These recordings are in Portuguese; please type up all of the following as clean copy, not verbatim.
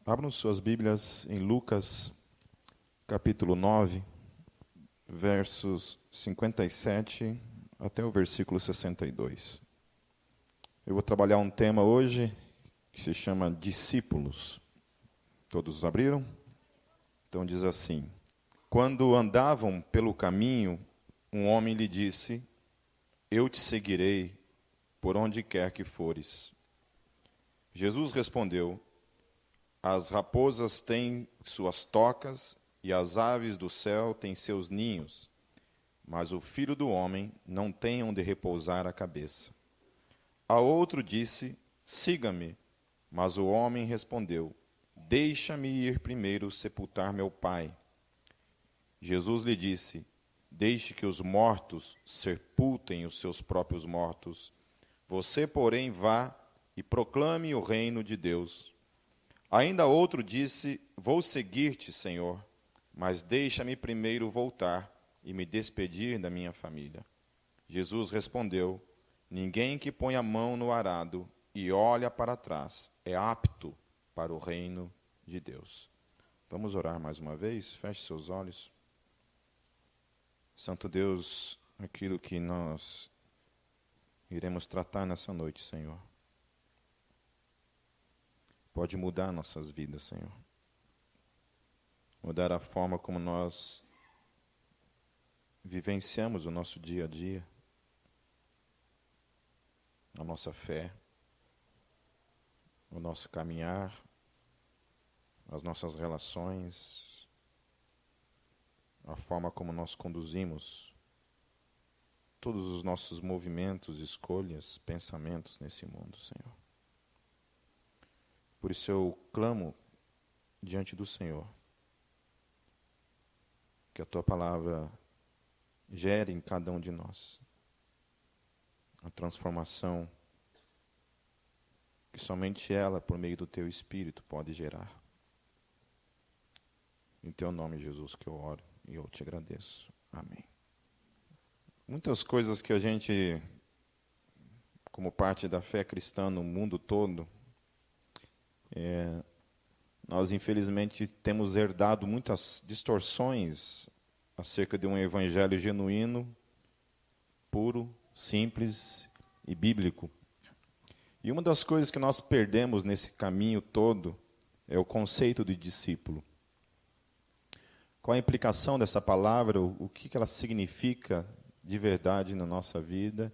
Abram suas Bíblias em Lucas, capítulo 9, versos 57 até o versículo 62. Eu vou trabalhar um tema hoje que se chama discípulos. Todos abriram? Então diz assim: Quando andavam pelo caminho, um homem lhe disse: Eu te seguirei por onde quer que fores. Jesus respondeu: As raposas têm suas tocas e as aves do céu têm seus ninhos, mas o Filho do Homem não tem onde repousar a cabeça. A outro disse: Siga-me. Mas o homem respondeu: Deixa-me ir primeiro sepultar meu pai. Jesus lhe disse: Deixe que os mortos sepultem os seus próprios mortos. Você, porém, vá e proclame o reino de Deus. Ainda outro disse: Vou seguir-te, Senhor, mas deixa-me primeiro voltar e me despedir da minha família. Jesus respondeu: Ninguém que põe a mão no arado e olha para trás é apto para o reino de Deus. Vamos orar mais uma vez? Feche seus olhos. Santo Deus, aquilo que nós iremos tratar nessa noite, Senhor, pode mudar nossas vidas, Senhor. Mudar a forma como nós vivenciamos o nosso dia a dia, a nossa fé, o nosso caminhar, as nossas relações, a forma como nós conduzimos todos os nossos movimentos, escolhas, pensamentos nesse mundo, Senhor. Por isso eu clamo diante do Senhor que a Tua palavra gere em cada um de nós a transformação que somente ela, por meio do Teu Espírito, pode gerar. Em Teu nome, Jesus, que eu oro e eu te agradeço. Amém. Muitas coisas que a gente, como parte da fé cristã no mundo todo, nós infelizmente temos herdado muitas distorções acerca de um evangelho genuíno, puro, simples e bíblico. E uma das coisas que nós perdemos nesse caminho todo é o conceito de discípulo. Qual a implicação dessa palavra, o que ela significa de verdade na nossa vida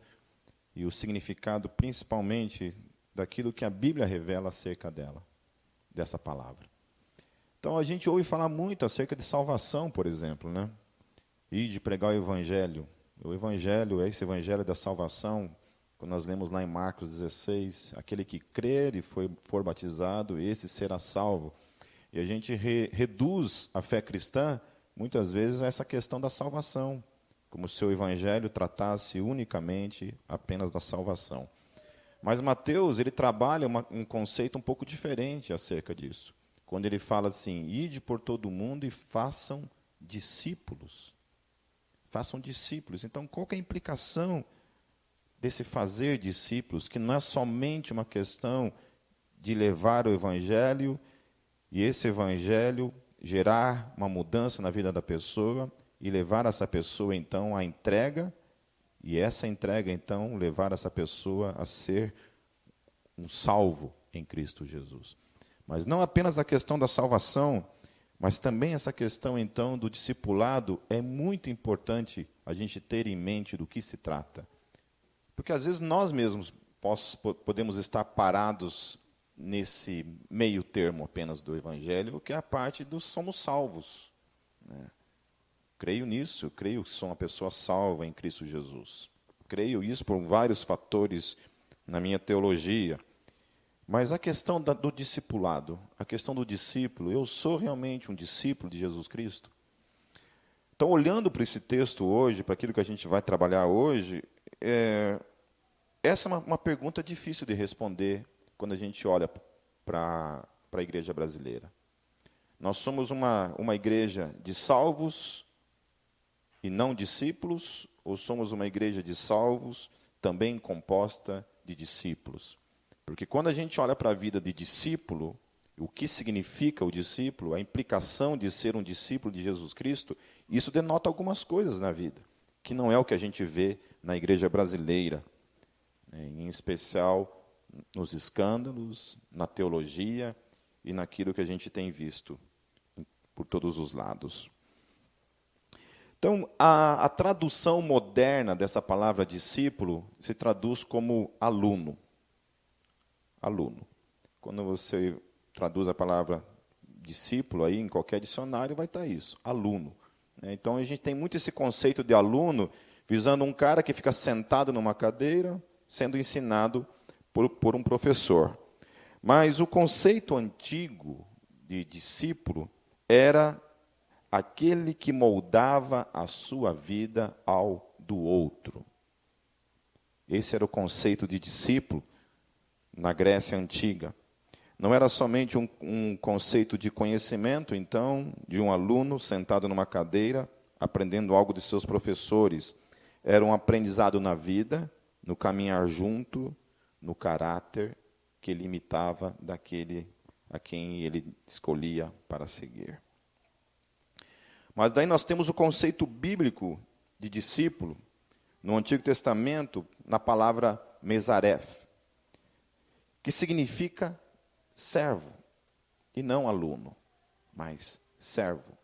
e o significado principalmente daquilo que a Bíblia revela acerca dela, dessa palavra. Então a gente ouve falar muito acerca de salvação, por exemplo, né? E de pregar o Evangelho. O Evangelho é esse Evangelho da salvação, quando nós lemos lá em Marcos 16, aquele que crer e for batizado, esse será salvo. E a gente reduz a fé cristã, muitas vezes, a essa questão da salvação, como se o Evangelho tratasse unicamente apenas da salvação. Mas Mateus, ele trabalha um conceito um pouco diferente acerca disso. Quando ele fala assim: ide por todo o mundo e façam discípulos. Façam discípulos. Então, qual que é a implicação desse fazer discípulos, que não é somente uma questão de levar o Evangelho e esse Evangelho gerar uma mudança na vida da pessoa e levar essa pessoa, então, à entrega, e essa entrega, então, levar essa pessoa a ser um salvo em Cristo Jesus. Mas não apenas a questão da salvação, mas também essa questão, então, do discipulado, é muito importante a gente ter em mente do que se trata. Porque, às vezes, nós mesmos podemos estar parados nesse meio termo apenas do Evangelho, que é a parte do somos salvos, né? Creio nisso, creio que sou uma pessoa salva em Cristo Jesus. Creio isso por vários fatores na minha teologia. Mas a questão do discipulado, a questão do discípulo, eu sou realmente um discípulo de Jesus Cristo? Então, olhando para esse texto hoje, para aquilo que a gente vai trabalhar hoje, essa é uma pergunta difícil de responder quando a gente olha para a igreja brasileira. Nós somos uma igreja de salvos e não discípulos, ou somos uma igreja de salvos também composta de discípulos? Porque quando a gente olha para a vida de discípulo, o que significa o discípulo, a implicação de ser um discípulo de Jesus Cristo, isso denota algumas coisas na vida, que não é o que a gente vê na igreja brasileira, em especial nos escândalos, na teologia e naquilo que a gente tem visto por todos os lados. Então, a tradução moderna dessa palavra discípulo se traduz como aluno. Aluno. Quando você traduz a palavra discípulo, aí em qualquer dicionário vai estar isso, aluno. Então, a gente tem muito esse conceito de aluno, visando um cara que fica sentado numa cadeira, sendo ensinado por um professor. Mas o conceito antigo de discípulo era aquele que moldava a sua vida ao do outro. Esse era o conceito de discípulo na Grécia Antiga. Não era somente um conceito de conhecimento, então, de um aluno sentado numa cadeira, aprendendo algo de seus professores. Era um aprendizado na vida, no caminhar junto, no caráter que ele imitava daquele a quem ele escolhia para seguir. Mas daí nós temos o conceito bíblico de discípulo, no Antigo Testamento, na palavra mesaref, que significa servo, e não aluno, mas servo.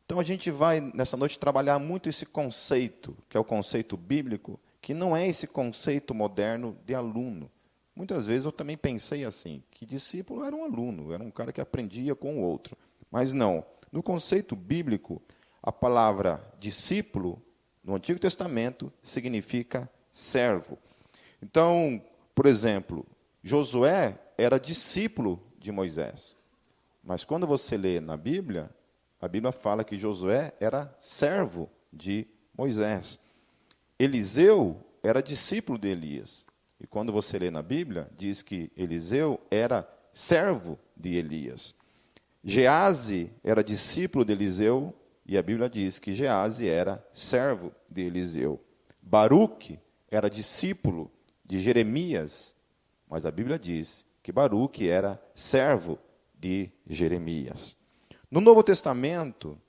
Então a gente vai, nessa noite, trabalhar muito esse conceito, que é o conceito bíblico, que não é esse conceito moderno de aluno. Muitas vezes eu também pensei assim, que discípulo era um aluno, era um cara que aprendia com o outro. Mas não. No conceito bíblico, a palavra discípulo, no Antigo Testamento, significa servo. Então, por exemplo, Josué era discípulo de Moisés. Mas quando você lê na Bíblia, a Bíblia fala que Josué era servo de Moisés. Eliseu era discípulo de Elias. E quando você lê na Bíblia, diz que Eliseu era servo de Elias. Gease era discípulo de Eliseu, e a Bíblia diz que Gease era servo de Eliseu. Baruque era discípulo de Jeremias, mas a Bíblia diz que Baruque era servo de Jeremias. No Novo Testamento,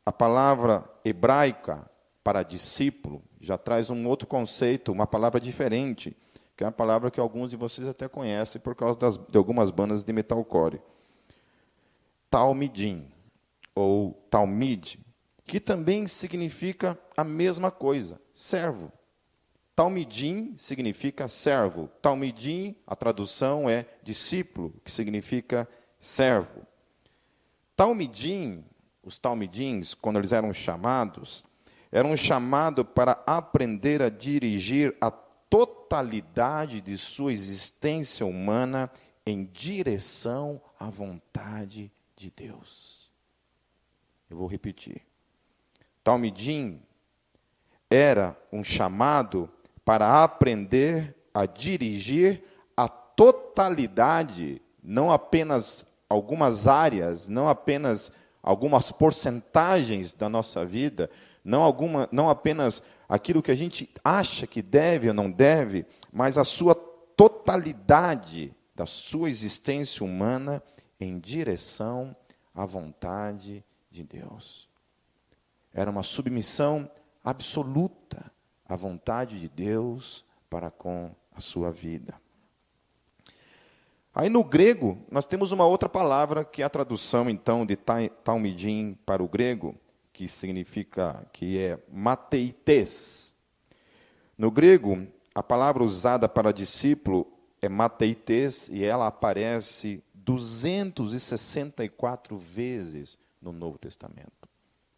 a palavra hebraica para discípulo já traz um outro conceito, uma palavra diferente, que é uma palavra que alguns de vocês até conhecem por causa de algumas bandas de metalcore. Talmidim, ou talmid, que também significa a mesma coisa, servo. Talmidim significa servo. Talmidim, a tradução é discípulo, que significa servo. Talmidim, os talmidins, quando eles eram chamados para aprender a dirigir a totalidade de sua existência humana em direção à vontade de Deus. Eu vou repetir. Talmidim era um chamado para aprender a dirigir a totalidade, não apenas algumas áreas, não apenas algumas porcentagens da nossa vida, não apenas aquilo que a gente acha que deve ou não deve, mas a sua totalidade da sua existência humana em direção à vontade de Deus. Era uma submissão absoluta à vontade de Deus para com a sua vida. Aí no grego, nós temos uma outra palavra, que é a tradução, então, de talmidim para o grego, que significa, que é mateites. No grego, a palavra usada para discípulo é mateites, e ela aparece 264 vezes no Novo Testamento.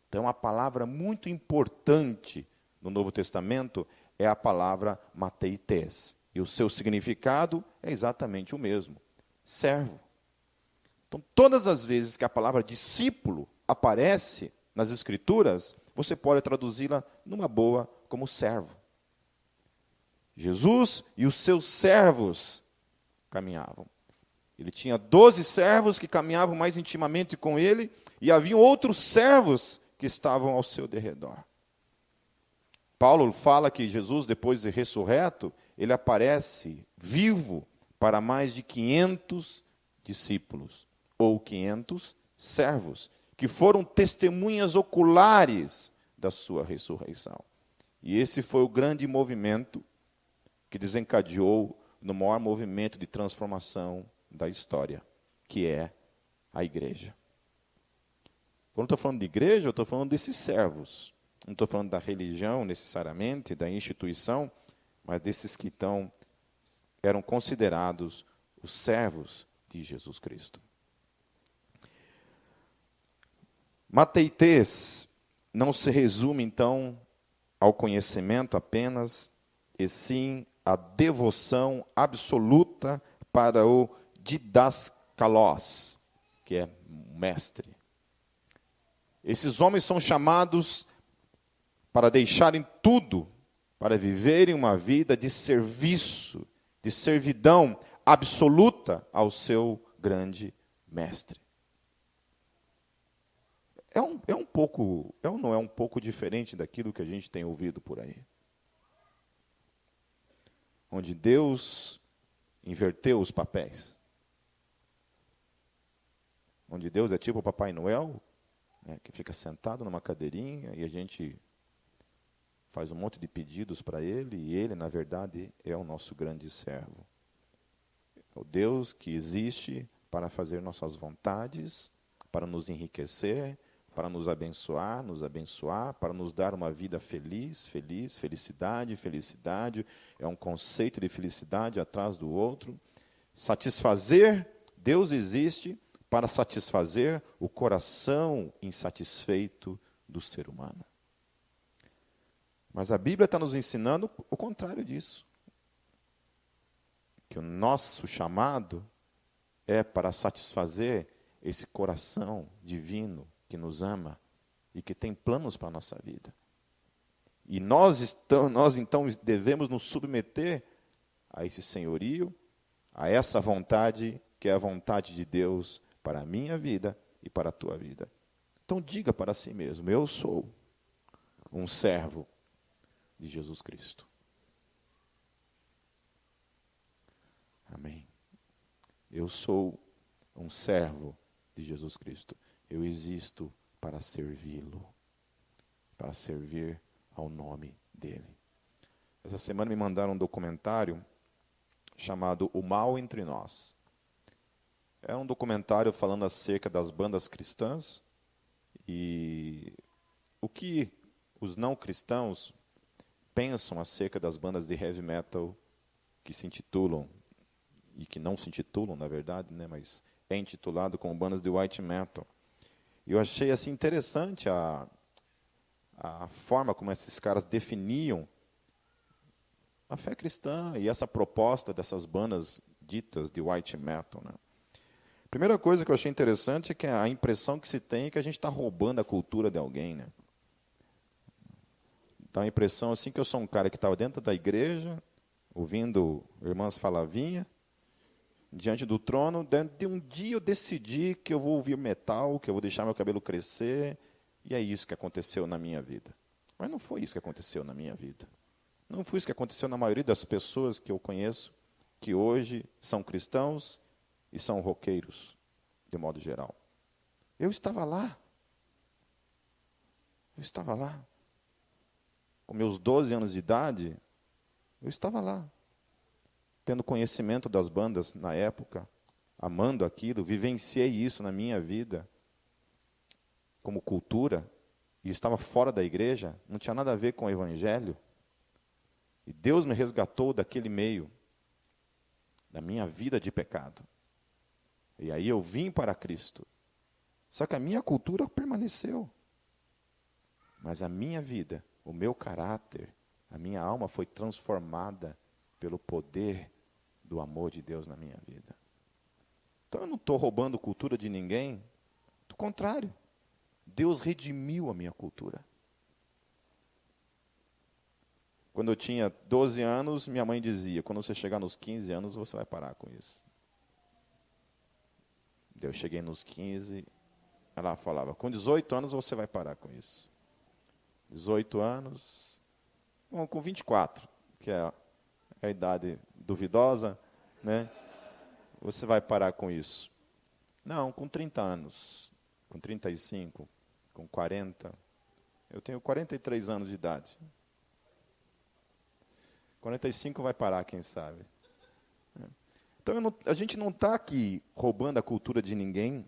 Então, a palavra muito importante no Novo Testamento é a palavra mateites. E o seu significado é exatamente o mesmo: servo. Então, todas as vezes que a palavra discípulo aparece nas Escrituras, você pode traduzi-la numa boa como servo. Jesus e os seus servos caminhavam. Ele tinha 12 servos que caminhavam mais intimamente com ele, e havia outros servos que estavam ao seu derredor. Paulo fala que Jesus, depois de ressurreto, ele aparece vivo para mais de 500 discípulos. ou 500 servos, que foram testemunhas oculares da sua ressurreição. E esse foi o grande movimento que desencadeou no maior movimento de transformação da história, que é a igreja. Quando eu estou falando de igreja, eu estou falando desses servos. Não estou falando da religião, necessariamente, da instituição, mas desses que eram considerados os servos de Jesus Cristo. Mateitês não se resume, então, ao conhecimento apenas, e sim à devoção absoluta para o didaskalos, que é mestre. Esses homens são chamados para deixarem tudo, para viverem uma vida de serviço, de servidão absoluta ao seu grande mestre. É ou não é um pouco diferente daquilo que a gente tem ouvido por aí? Onde Deus inverteu os papéis. Onde Deus é tipo o Papai Noel, né, que fica sentado numa cadeirinha e a gente faz um monte de pedidos para ele, e ele, na verdade, é o nosso grande servo. É o Deus que existe para fazer nossas vontades, para nos enriquecer, para nos abençoar, para nos dar uma vida feliz, felicidade. É um conceito de felicidade atrás do outro. Satisfazer, Deus existe para satisfazer o coração insatisfeito do ser humano. Mas a Bíblia está nos ensinando o contrário disso. Que o nosso chamado é para satisfazer esse coração divino que nos ama e que tem planos para a nossa vida. E nós então devemos nos submeter a esse senhorio, a essa vontade que é a vontade de Deus para a minha vida e para a tua vida. Então diga para si mesmo: eu sou um servo de Jesus Cristo. Amém. Eu sou um servo de Jesus Cristo. Eu existo para servi-lo, para servir ao nome dele. Essa semana me mandaram um documentário chamado O Mal Entre Nós. É um documentário falando acerca das bandas cristãs e o que os não cristãos pensam acerca das bandas de heavy metal que se intitulam, e que não se intitulam, na verdade, né, mas é intitulado como bandas de white metal. E eu achei assim, interessante a forma como esses caras definiam a fé cristã e essa proposta dessas bandas ditas de white metal. Né? Primeira coisa que eu achei interessante é que a impressão que se tem é que a gente está roubando a cultura de alguém. Né? Dá a impressão assim que eu sou um cara que estava dentro da igreja, ouvindo irmãs Falavinha, diante do trono, de um dia eu decidi que eu vou ouvir metal, que eu vou deixar meu cabelo crescer, e é isso que aconteceu na minha vida. Mas não foi isso que aconteceu na minha vida. Não foi isso que aconteceu na maioria das pessoas que eu conheço, que hoje são cristãos e são roqueiros, de modo geral. Eu estava lá. Com meus 12 anos de idade, eu estava lá. Tendo conhecimento das bandas na época, amando aquilo, vivenciei isso na minha vida como cultura, e estava fora da igreja, não tinha nada a ver com o evangelho. E Deus me resgatou daquele meio, da minha vida de pecado. E aí eu vim para Cristo. Só que a minha cultura permaneceu. Mas a minha vida, o meu caráter, a minha alma foi transformada pelo poder do amor de Deus na minha vida. Então eu não estou roubando cultura de ninguém. Do contrário, Deus redimiu a minha cultura. Quando eu tinha 12 anos, minha mãe dizia: quando você chegar nos 15 anos, você vai parar com isso. Eu cheguei nos 15, ela falava: com 18 anos você vai parar com isso. 18 anos, bom, com 24, que é a idade duvidosa, né? Você vai parar com isso. Não, com 30 anos, com 35, com 40. Eu tenho 43 anos de idade. 45 vai parar, quem sabe. Então, a gente não está aqui roubando a cultura de ninguém.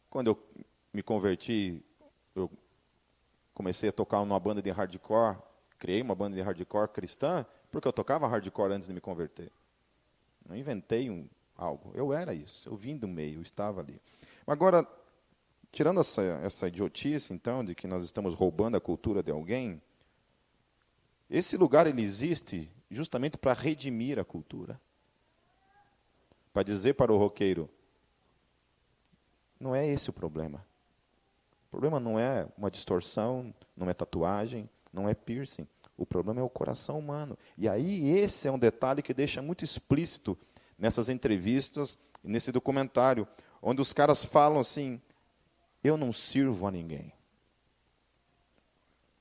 Quando eu me converti, eu comecei a tocar numa banda de hardcore, criei uma banda de hardcore cristã, porque eu tocava hardcore antes de me converter. Não inventei algo, eu era isso, eu vim do meio, eu estava ali. Agora, tirando essa idiotice, então, de que nós estamos roubando a cultura de alguém, esse lugar ele existe justamente para redimir a cultura. Para dizer para o roqueiro, não é esse o problema. O problema não é uma distorção, não é tatuagem, não é piercing. O problema é o coração humano. E aí esse é um detalhe que deixa muito explícito nessas entrevistas, nesse documentário, onde os caras falam assim, eu não sirvo a ninguém.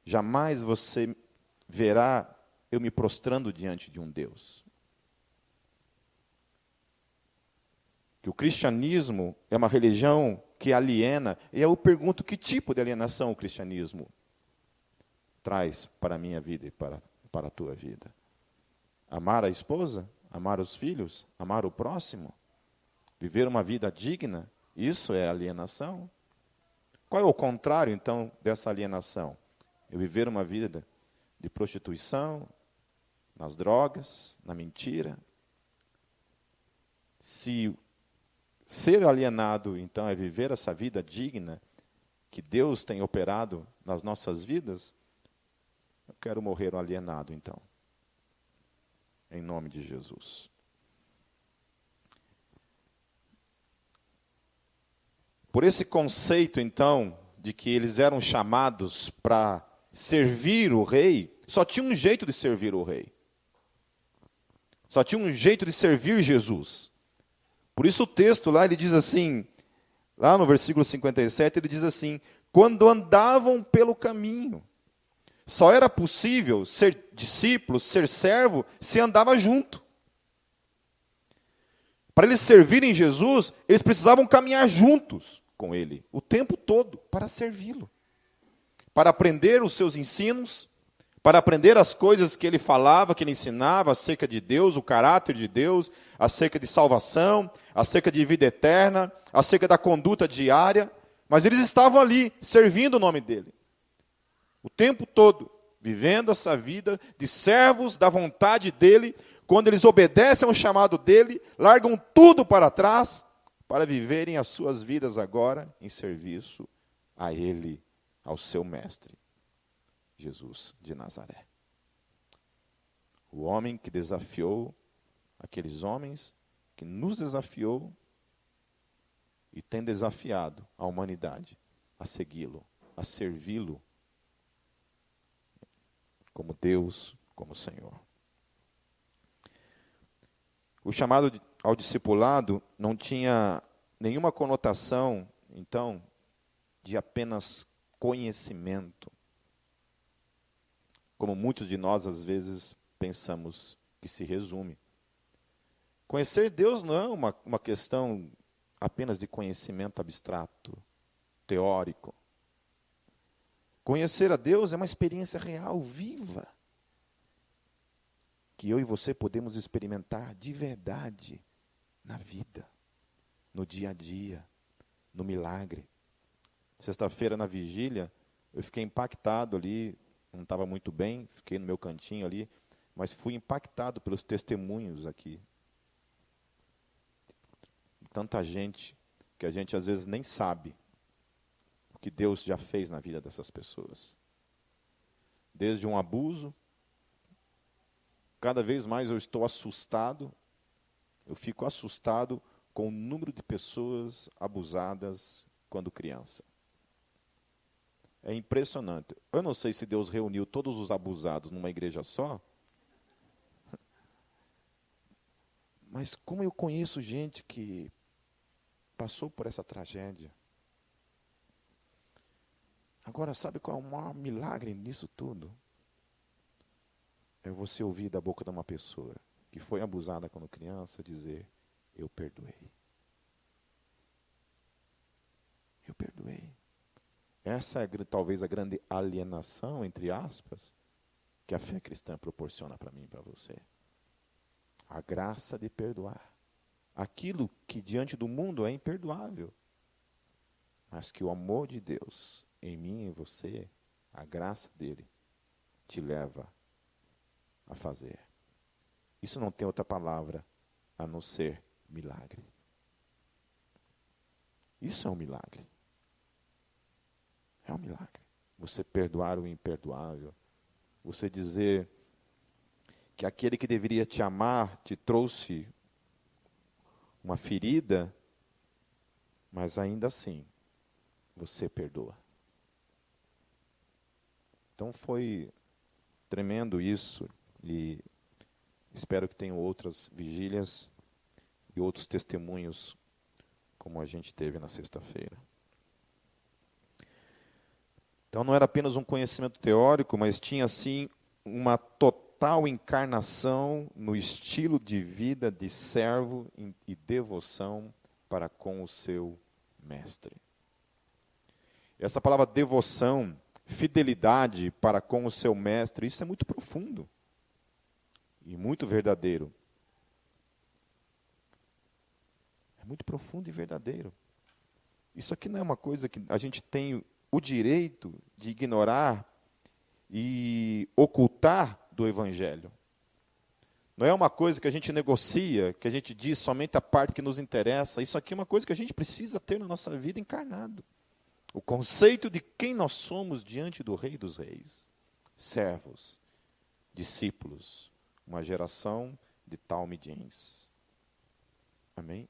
Jamais você verá eu me prostrando diante de um Deus. Que o cristianismo é uma religião que aliena, e eu pergunto que tipo de alienação o cristianismo traz para a minha vida e para a tua vida. Amar a esposa, amar os filhos, amar o próximo, viver uma vida digna, isso é alienação. Qual é o contrário, então, dessa alienação? Eu viver uma vida de prostituição, nas drogas, na mentira. Se ser alienado, então, é viver essa vida digna que Deus tem operado nas nossas vidas, eu quero morrer alienado, então. Em nome de Jesus. Por esse conceito, então, de que eles eram chamados para servir o rei, só tinha um jeito de servir o rei. Só tinha um jeito de servir Jesus. Por isso o texto lá, ele diz assim, lá no versículo 57, ele diz assim, quando andavam pelo caminho. Só era possível ser discípulo, ser servo, se andava junto. Para eles servirem Jesus, eles precisavam caminhar juntos com Ele, o tempo todo, para servi-lo. Para aprender os seus ensinos, para aprender as coisas que Ele falava, que Ele ensinava acerca de Deus, o caráter de Deus, acerca de salvação, acerca de vida eterna, acerca da conduta diária. Mas eles estavam ali, servindo o nome dEle. O tempo todo, vivendo essa vida de servos da vontade dEle, quando eles obedecem ao chamado dEle, largam tudo para trás, para viverem as suas vidas agora em serviço a Ele, ao seu Mestre, Jesus de Nazaré. O homem que desafiou aqueles homens, que nos desafiou e tem desafiado a humanidade a segui-lo, a servi-lo, como Deus, como Senhor. O chamado ao discipulado não tinha nenhuma conotação, então, de apenas conhecimento, como muitos de nós, às vezes, pensamos que se resume. Conhecer Deus não é uma questão apenas de conhecimento abstrato, teórico. Conhecer a Deus é uma experiência real, viva, que eu e você podemos experimentar de verdade na vida, no dia a dia, no milagre. Sexta-feira, na vigília, eu fiquei impactado ali, não estava muito bem, fiquei no meu cantinho ali, mas fui impactado pelos testemunhos aqui. Tanta gente, que a gente às vezes nem sabe o que Deus já fez na vida dessas pessoas. Desde um abuso, cada vez mais eu estou assustado, eu fico assustado com o número de pessoas abusadas quando criança. É impressionante. Eu não sei se Deus reuniu todos os abusados numa igreja só, mas como eu conheço gente que passou por essa tragédia. Agora, sabe qual é o maior milagre nisso tudo? É você ouvir da boca de uma pessoa que foi abusada quando criança dizer, eu perdoei. Essa é talvez a grande alienação, entre aspas, que a fé cristã proporciona para mim e para você. A graça de perdoar. Aquilo que diante do mundo é imperdoável. Mas que o amor de Deus em mim e em você, a graça dele, te leva a fazer. Isso não tem outra palavra a não ser milagre. Isso é um milagre. É um milagre. Você perdoar o imperdoável. Você dizer que aquele que deveria te amar te trouxe uma ferida, mas ainda assim você perdoa. Então foi tremendo isso, e espero que tenham outras vigílias e outros testemunhos como a gente teve na sexta-feira. Então não era apenas um conhecimento teórico, mas tinha sim uma total encarnação no estilo de vida de servo e devoção para com o seu mestre. Essa palavra devoção, fidelidade para com o seu mestre, isso é muito profundo e muito verdadeiro. É muito profundo e verdadeiro. Isso aqui não é uma coisa que a gente tem o direito de ignorar e ocultar do Evangelho. Não é uma coisa que a gente negocia, que a gente diz somente a parte que nos interessa. Isso aqui é uma coisa que a gente precisa ter na nossa vida encarnado. O conceito de quem nós somos diante do Rei dos Reis. Servos, discípulos, uma geração de talmidins. Amém?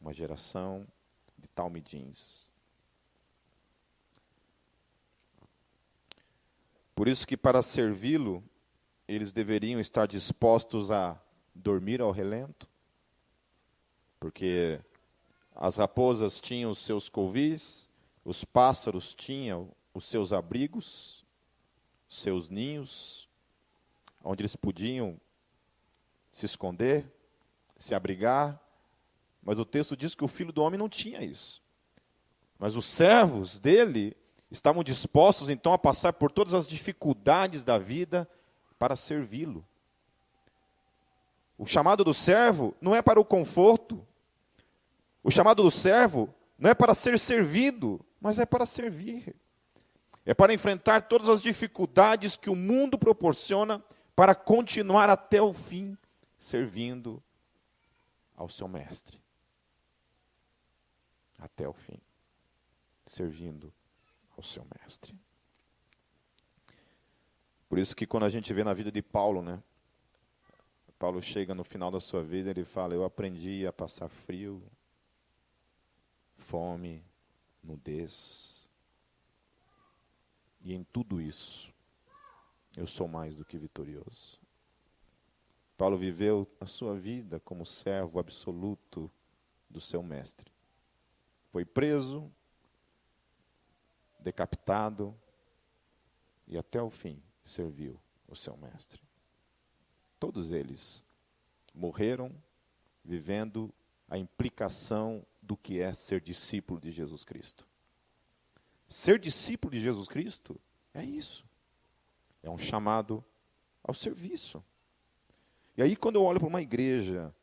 Uma geração de talmidins. Por isso que para servi-lo, eles deveriam estar dispostos a dormir ao relento, porque as raposas tinham os seus covis, os pássaros tinham os seus abrigos, os seus ninhos, onde eles podiam se esconder, se abrigar, mas o texto diz que o Filho do Homem não tinha isso. Mas os servos dele estavam dispostos então a passar por todas as dificuldades da vida para servi-lo. O chamado do servo não é para o conforto. O chamado do servo não é para ser servido, mas é para servir. É para enfrentar todas as dificuldades que o mundo proporciona para continuar até o fim servindo ao seu mestre. Até o fim. Servindo ao seu mestre. Por isso que quando a gente vê na vida de Paulo, né? Paulo chega no final da sua vida, ele fala, eu aprendi a passar frio, fome, nudez. E em tudo isso, eu sou mais do que vitorioso. Paulo viveu a sua vida como servo absoluto do seu mestre. Foi preso, decapitado e até o fim serviu o seu mestre. Todos eles morreram vivendo a implicação do que é ser discípulo de Jesus Cristo. Ser discípulo de Jesus Cristo é isso. É um chamado ao serviço. E aí quando eu olho para uma igreja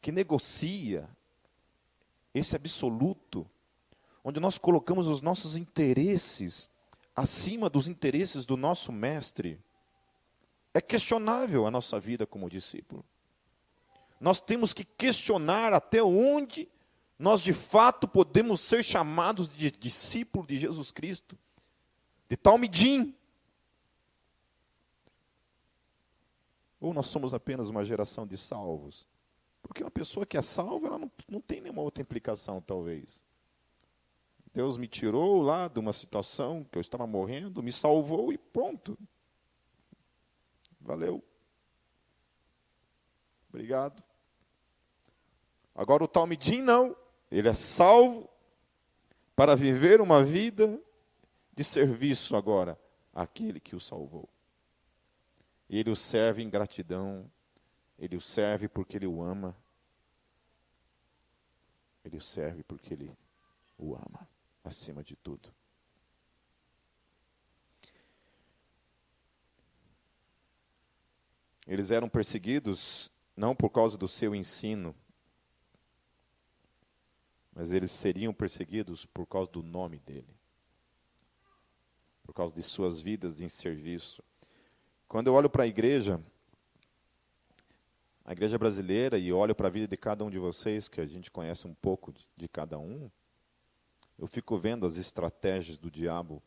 que negocia esse absoluto, onde nós colocamos os nossos interesses acima dos interesses do nosso mestre, é questionável a nossa vida como discípulo. Nós temos que questionar até onde nós de fato podemos ser chamados de discípulo de Jesus Cristo, de talmidim. Ou nós somos apenas uma geração de salvos? Porque uma pessoa que é salva, ela não tem nenhuma outra implicação, talvez. Deus me tirou lá de uma situação que eu estava morrendo, me salvou e pronto. Valeu. Obrigado. Agora o talmidim não. Ele é salvo para viver uma vida de serviço agora àquele que o salvou. Ele o serve em gratidão. Ele o serve porque ele o ama. Ele o serve porque ele o ama. acima de tudo. Eles eram perseguidos não por causa do seu ensino, mas eles seriam perseguidos por causa do nome dele, por causa de suas vidas em serviço. Quando eu olho para a igreja brasileira, e olho para a vida de cada um de vocês, que a gente conhece um pouco de cada um, eu fico vendo as estratégias do diabo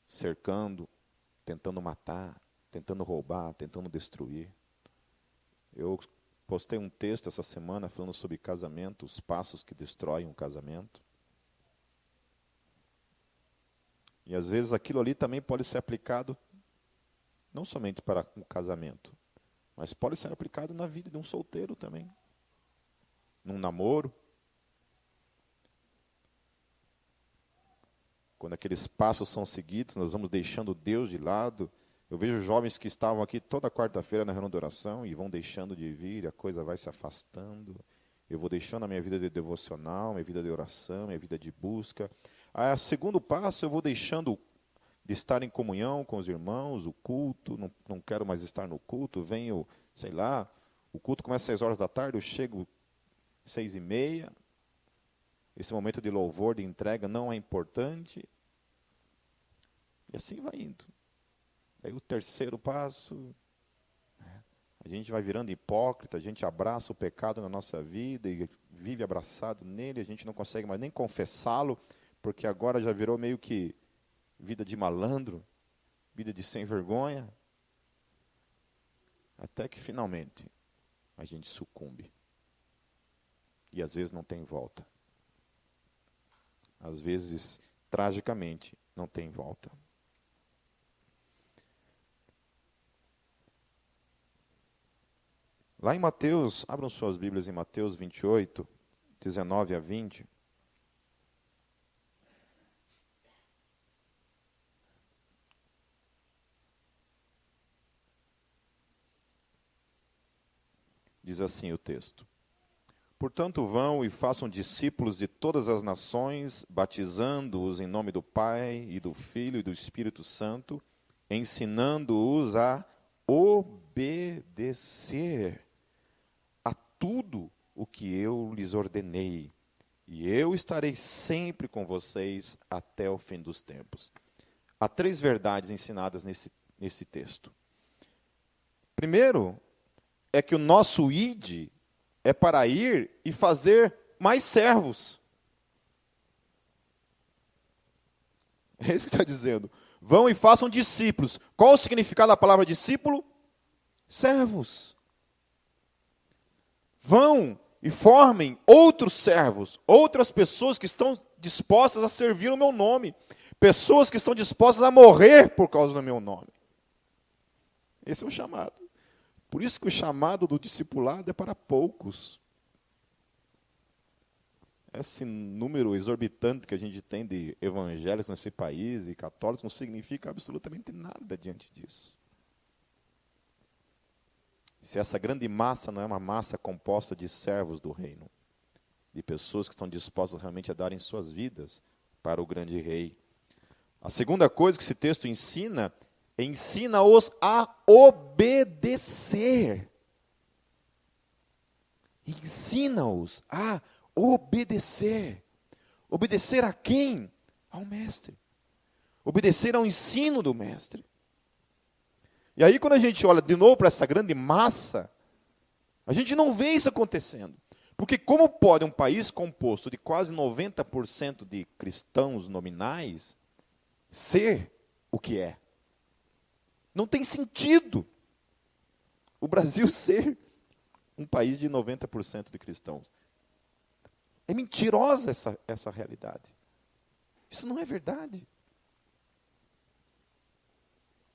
cercando, tentando matar, tentando roubar, tentando destruir. Eu postei um texto essa semana falando sobre casamento, os passos que destroem um casamento. E às vezes aquilo ali também pode ser aplicado não somente para o casamento, mas pode ser aplicado na vida de um solteiro também. Num namoro. Quando aqueles passos são seguidos, nós vamos deixando Deus de lado. Eu vejo jovens que estavam aqui toda quarta-feira na reunião de oração e vão deixando de vir, a coisa vai se afastando. Eu vou deixando a minha vida de devocional, minha vida de oração, minha vida de busca. A segundo passo, eu vou deixando de estar em comunhão com os irmãos, o culto, não quero mais estar no culto, venho, sei lá, o culto começa às 6 horas da tarde, eu chego às 6:30. Esse momento de louvor, de entrega, não é importante. E assim vai indo. Aí o terceiro passo, a gente vai virando hipócrita, a gente abraça o pecado na nossa vida e vive abraçado nele, a gente não consegue mais nem confessá-lo, porque agora já virou meio que vida de malandro, vida de sem vergonha. Até que finalmente a gente sucumbe. E às vezes não tem volta. Às vezes, tragicamente, não tem volta. Lá em Mateus, abram suas Bíblias em Mateus 28, 19 a 20. Diz assim o texto: Portanto, vão e façam discípulos de todas as nações, batizando-os em nome do Pai, e do Filho e do Espírito Santo, ensinando-os a obedecer a tudo o que eu lhes ordenei. E eu estarei sempre com vocês até o fim dos tempos. Há 3 verdades ensinadas nesse texto. Primeiro, é que o nosso id é para ir e fazer mais servos. É isso que está dizendo. Vão e façam discípulos. Qual o significado da palavra discípulo? Servos. Vão e formem outros servos, outras pessoas que estão dispostas a servir o meu nome. Pessoas que estão dispostas a morrer por causa do meu nome. Esse é o chamado. Por isso que o chamado do discipulado é para poucos. Esse número exorbitante que a gente tem de evangélicos nesse país e católicos não significa absolutamente nada diante disso. Se essa grande massa não é uma massa composta de servos do reino, de pessoas que estão dispostas realmente a darem suas vidas para o grande rei. A segunda coisa que esse texto ensina-os a obedecer. Ensina-os a obedecer. Obedecer a quem? Ao mestre. Obedecer ao ensino do mestre. E aí quando a gente olha de novo para essa grande massa, a gente não vê isso acontecendo. Porque como pode um país composto de quase 90% de cristãos nominais ser o que é? Não tem sentido o Brasil ser um país de 90% de cristãos. É mentirosa essa realidade. Isso não é verdade.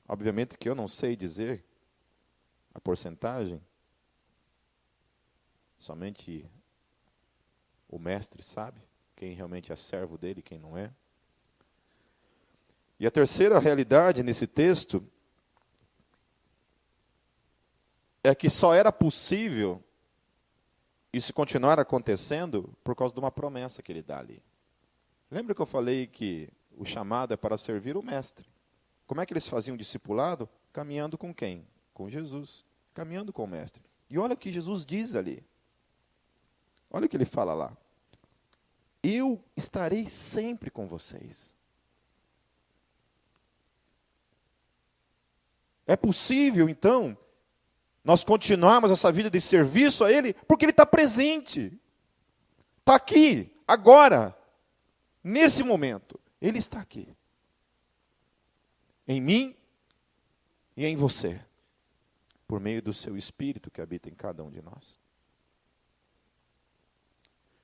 Obviamente que eu não sei dizer a porcentagem. Somente o mestre sabe quem realmente é servo dele e quem não é. E a terceira realidade nesse texto é que só era possível isso continuar acontecendo por causa de uma promessa que ele dá ali. Lembra que eu falei que o chamado é para servir o mestre? Como é que eles faziam discipulado? Caminhando com quem? Com Jesus. Caminhando com o mestre. E olha o que Jesus diz ali. Olha o que ele fala lá. Eu estarei sempre com vocês. É possível, então, nós continuarmos essa vida de serviço a Ele, porque Ele está presente. Está aqui, agora, nesse momento. Ele está aqui. Em mim e em você. Por meio do seu Espírito que habita em cada um de nós.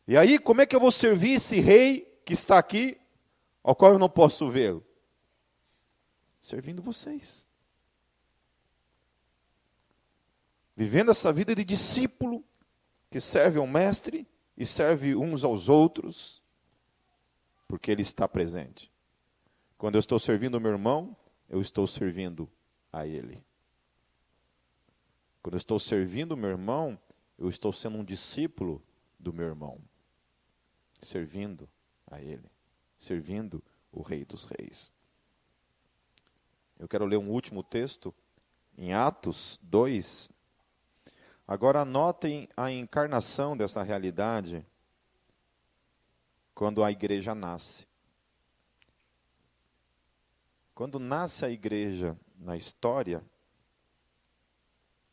E aí, como é que eu vou servir esse rei que está aqui, ao qual eu não posso vê-lo? Servindo vocês. Vivendo essa vida de discípulo, que serve ao mestre e serve uns aos outros, porque ele está presente. Quando eu estou servindo o meu irmão, eu estou servindo a ele. Quando eu estou servindo o meu irmão, eu estou sendo um discípulo do meu irmão. Servindo a ele. Servindo o Rei dos Reis. Eu quero ler um último texto, em Atos 2. Agora anotem a encarnação dessa realidade quando a igreja nasce. Quando nasce a igreja na história,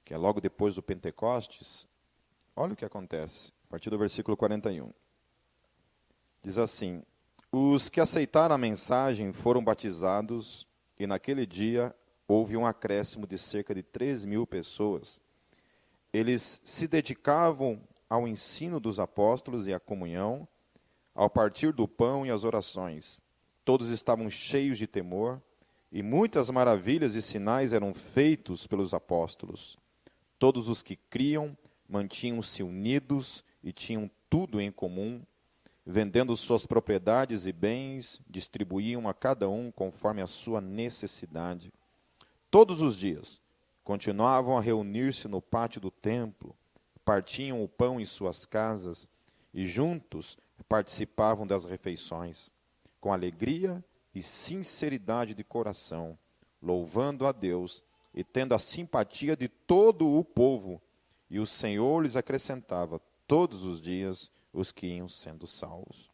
que é logo depois do Pentecostes, olha o que acontece, a partir do versículo 41. Diz assim: os que aceitaram a mensagem foram batizados, e naquele dia houve um acréscimo de cerca de 3.000 pessoas. Eles se dedicavam ao ensino dos apóstolos e à comunhão, ao partir do pão e às orações. Todos estavam cheios de temor, e muitas maravilhas e sinais eram feitos pelos apóstolos. Todos os que criam mantinham-se unidos e tinham tudo em comum, vendendo suas propriedades e bens, distribuíam a cada um conforme a sua necessidade. Todos os dias continuavam a reunir-se no pátio do templo, partiam o pão em suas casas e juntos participavam das refeições, com alegria e sinceridade de coração, louvando a Deus e tendo a simpatia de todo o povo. E o Senhor lhes acrescentava todos os dias os que iam sendo salvos.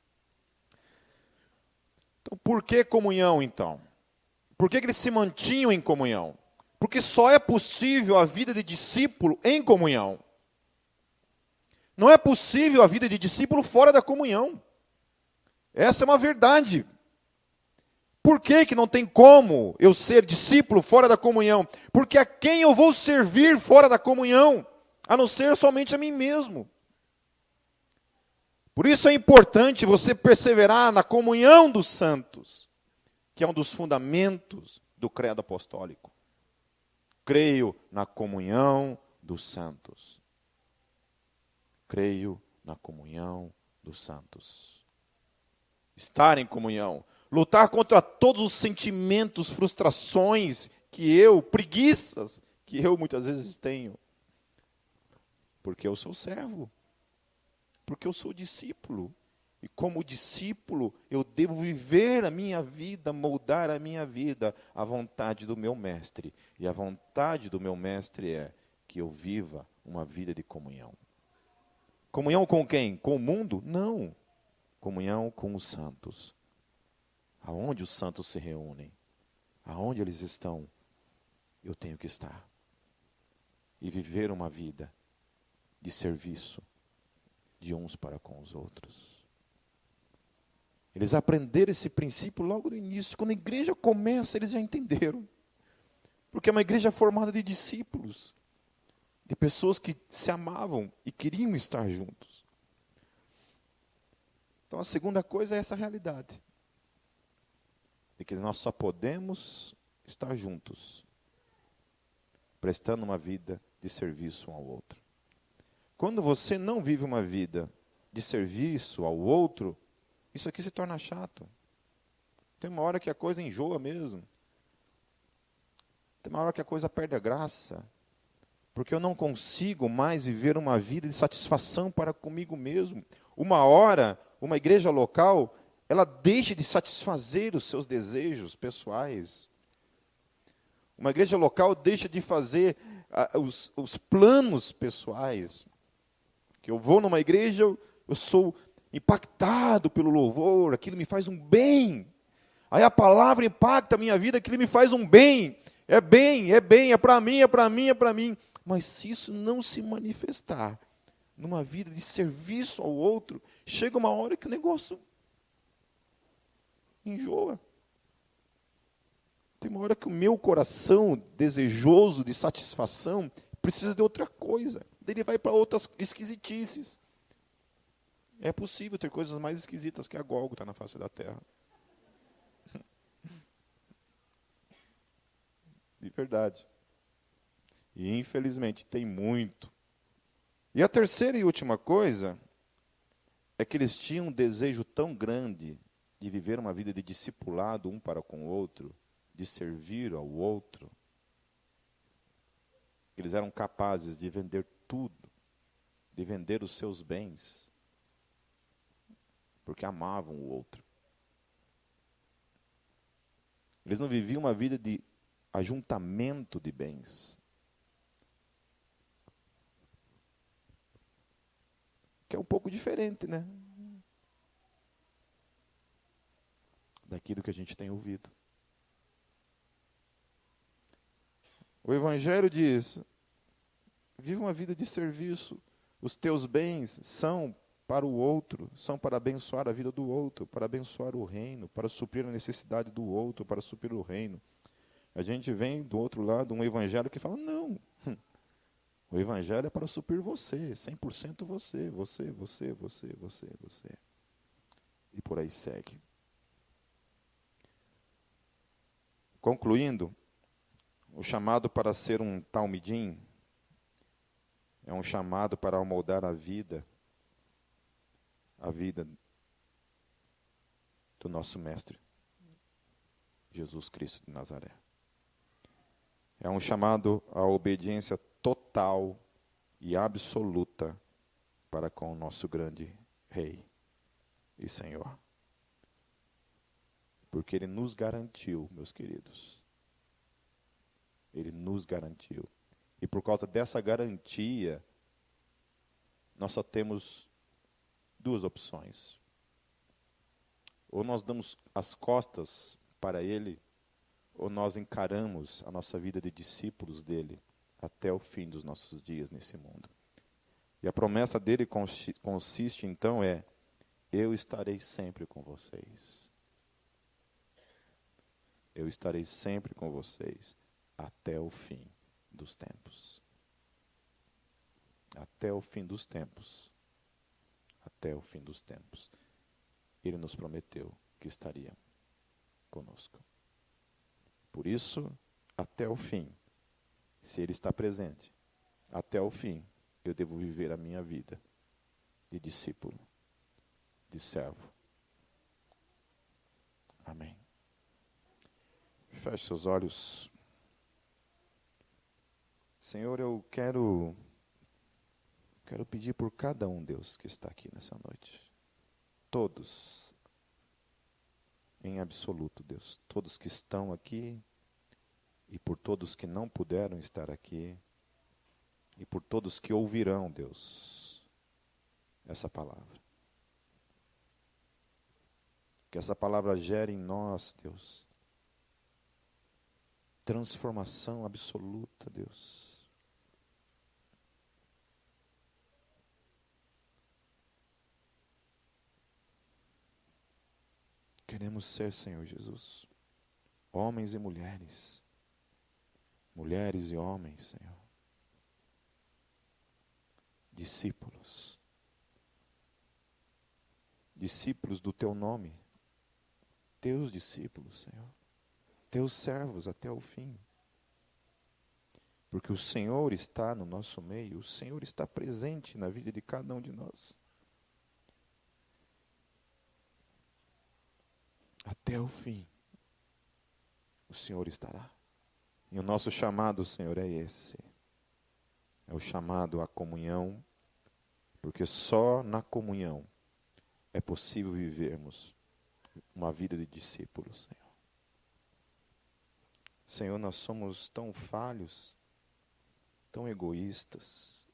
Então, por que comunhão, então? Por que eles se mantinham em comunhão? Porque só é possível a vida de discípulo em comunhão. Não é possível a vida de discípulo fora da comunhão. Essa é uma verdade. Por que não tem como eu ser discípulo fora da comunhão? Porque a quem eu vou servir fora da comunhão? A não ser somente a mim mesmo. Por isso é importante você perseverar na comunhão dos santos, que é um dos fundamentos do credo apostólico. Creio na comunhão dos santos. Creio na comunhão dos santos. Estar em comunhão. Lutar contra todos os sentimentos, frustrações preguiças que eu muitas vezes tenho. Porque eu sou servo. Porque eu sou discípulo. E como discípulo, eu devo viver a minha vida, moldar a minha vida à vontade do meu mestre. E a vontade do meu mestre é que eu viva uma vida de comunhão. Comunhão com quem? Com o mundo? Não. Comunhão com os santos. Aonde os santos se reúnem, aonde eles estão, eu tenho que estar. E viver uma vida de serviço de uns para com os outros. Eles aprenderam esse princípio logo no início. Quando a igreja começa, eles já entenderam. Porque é uma igreja formada de discípulos, de pessoas que se amavam e queriam estar juntos. Então a segunda coisa é essa realidade. De que nós só podemos estar juntos, prestando uma vida de serviço um ao outro. Quando você não vive uma vida de serviço ao outro, isso aqui se torna chato. Tem uma hora que a coisa enjoa mesmo. Tem uma hora que a coisa perde a graça. Porque eu não consigo mais viver uma vida de satisfação para comigo mesmo. Uma hora, uma igreja local, ela deixa de satisfazer os seus desejos pessoais. Uma igreja local deixa de fazer os planos pessoais. Que eu vou numa igreja, eu sou impactado pelo louvor, aquilo me faz um bem. Aí a palavra impacta a minha vida, aquilo me faz um bem. É bem, é para mim, é para mim, é para mim. Mas se isso não se manifestar numa vida de serviço ao outro, chega uma hora que o negócio enjoa. Tem uma hora que o meu coração desejoso de satisfação precisa de outra coisa. Ele vai para outras esquisitices. É possível ter coisas mais esquisitas que a Gólgota na face da terra. De verdade. E infelizmente tem muito. E a terceira e última coisa é que eles tinham um desejo tão grande de viver uma vida de discipulado um para com o outro, de servir ao outro, que eles eram capazes de vender tudo, de vender os seus bens, porque amavam o outro. Eles não viviam uma vida de ajuntamento de bens. Que é um pouco diferente, né? Daquilo que a gente tem ouvido. O Evangelho diz: viva uma vida de serviço. Os teus bens são para o outro, são para abençoar a vida do outro, para abençoar o reino, para suprir a necessidade do outro, para suprir o reino. A gente vem do outro lado um Evangelho que fala: não. O Evangelho é para suprir você, 100% você. E por aí segue. Concluindo, o chamado para ser um talmidim é um chamado para amoldar a vida do nosso Mestre, Jesus Cristo de Nazaré. É um chamado à obediência total e absoluta para com o nosso grande Rei e Senhor. Porque Ele nos garantiu, meus queridos. Ele nos garantiu. E por causa dessa garantia, nós só temos duas opções. Ou nós damos as costas para Ele, ou nós encaramos a nossa vida de discípulos dEle até o fim dos nossos dias nesse mundo. E a promessa dEle consiste, então, eu estarei sempre com vocês. Eu estarei sempre com vocês até o fim dos tempos. Até o fim dos tempos. Até o fim dos tempos. Ele nos prometeu que estaria conosco. Por isso, até o fim, se Ele está presente, até o fim, eu devo viver a minha vida de discípulo, de servo. Amém. Feche seus olhos. Senhor, eu quero pedir por cada um, Deus, que está aqui nessa noite. Todos, em absoluto, Deus. Todos que estão aqui e por todos que não puderam estar aqui e por todos que ouvirão, Deus, essa palavra. Que essa palavra gere em nós, Deus, transformação absoluta, Deus. Queremos ser, Senhor Jesus, homens e mulheres, mulheres e homens, Senhor, discípulos, discípulos do Teu nome, Teus discípulos, Senhor, Teus servos até o fim. Porque o Senhor está no nosso meio, o Senhor está presente na vida de cada um de nós. Até o fim, o Senhor estará. E o nosso chamado, Senhor, é esse. É o chamado à comunhão, porque só na comunhão é possível vivermos uma vida de discípulos, Senhor. Senhor, nós somos tão falhos, tão egoístas,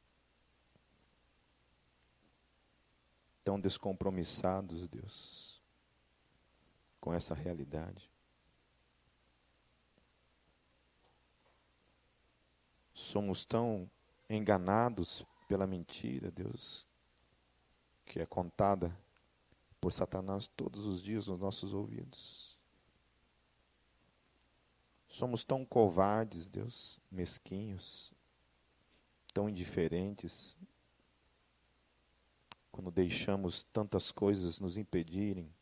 tão descompromissados, Deus, com essa realidade. Somos tão enganados pela mentira, Deus, que é contada por Satanás todos os dias nos nossos ouvidos. Somos tão covardes, Deus, mesquinhos, tão indiferentes, quando deixamos tantas coisas nos impedirem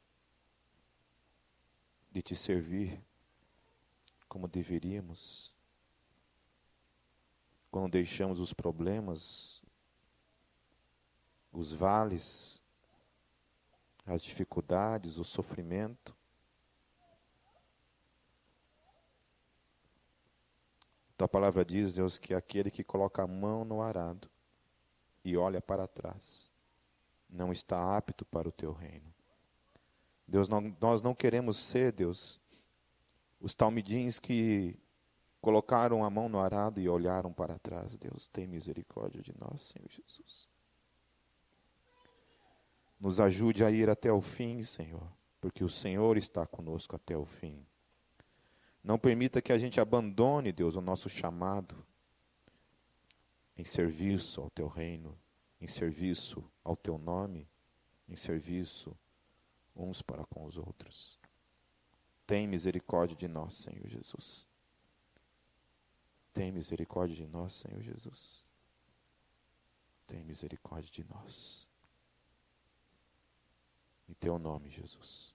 de te servir como deveríamos, quando deixamos os problemas, os vales, as dificuldades, o sofrimento. Tua palavra diz, Deus, que aquele que coloca a mão no arado e olha para trás, não está apto para o teu reino. Deus, nós não queremos ser, Deus, os talmidins que colocaram a mão no arado e olharam para trás. Deus, tem misericórdia de nós, Senhor Jesus. Nos ajude a ir até o fim, Senhor, porque o Senhor está conosco até o fim. Não permita que a gente abandone, Deus, o nosso chamado em serviço ao teu reino, em serviço ao teu nome, em serviço uns para com os outros. Tem misericórdia de nós, Senhor Jesus. Tem misericórdia de nós, Senhor Jesus. Tem misericórdia de nós. Em teu nome, Jesus.